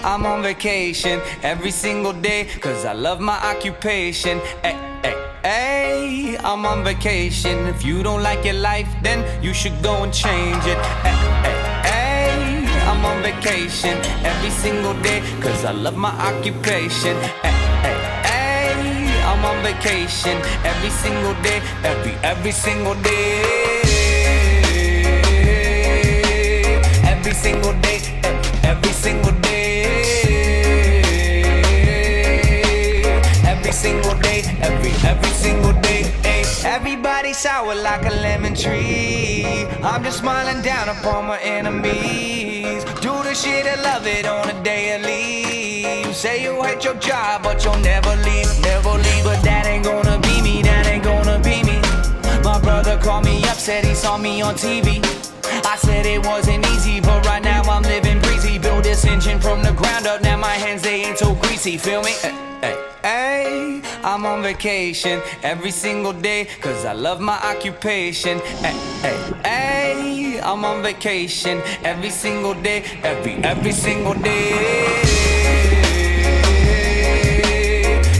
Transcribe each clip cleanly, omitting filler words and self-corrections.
I'm on vacation every single day, cause I love my occupation. Ay, ay, ay, I'm on vacation. If you don't like your life, then you should go and change it. Ay, ay, ay, I'm on vacation every single day, cause I love my occupation. Ay, ay, ay, I'm on vacation every single day, every single day. Every single day, every single day. Every single day, every single day. Everybody sour like a lemon tree. I'm just smiling down upon my enemies. Do the shit and love it on a daily. You say you hate your job, but you'll never leave, never leave. But that ain't gonna be me, that ain't gonna be me. My brother called me up, said he saw me on TV. I said it wasn't easy, but right now I'm living breezy. Build this engine from the ground up, now my hands, they ain't so greasy, feel me? Hey, hey, I'm on vacation every single day, cause I love my occupation. Hey, hey, hey, I'm on vacation every single day, every single day.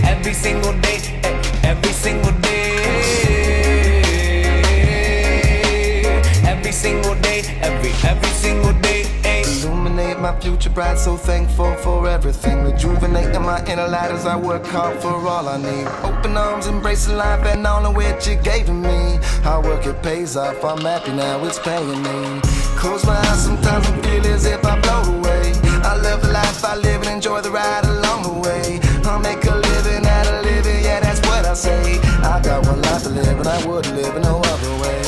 Every single day, every single day. Every single day, every single day. Illuminate my future bright, so thankful for everything. Rejuvenating my inner light as I work hard for all I need. Open arms, embracing life and all of which you gave to me. Hard work, it pays off, I'm happy now, it's paying me. Close my eyes sometimes and feel as if I float away. I love the life I live and enjoy the ride along the way. I'll make a living out of living, yeah, that's what I say. I got one life to live and I wouldn't live in no other way.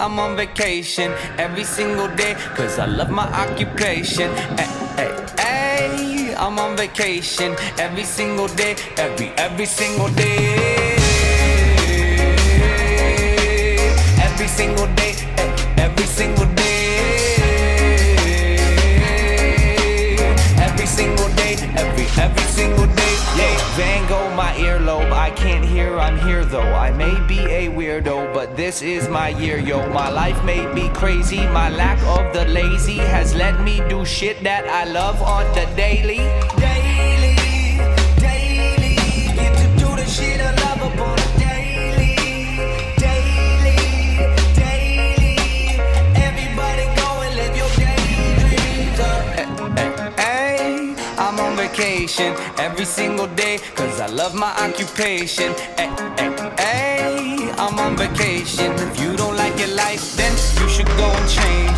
I'm on vacation every single day, cause I love my occupation. Ay, ay, ay, I'm on vacation every single day, every single day. Every single day, every single day. Every single day, every single day. Yeah, Van Gogh, my earlobe, I can't hear, I'm here though. I may be a weirdo, but this is my year, yo. My life may be crazy, my lack of the lazy has let me do shit that I love on the daily. Daily, daily, get to do the shit I love upon a daily. Daily, daily, everybody go and live your daydreams up. Hey, I'm on vacation every single day, cause I love my occupation. Ay, ay, ay, I'm on vacation. If you don't like your life, then you should go and change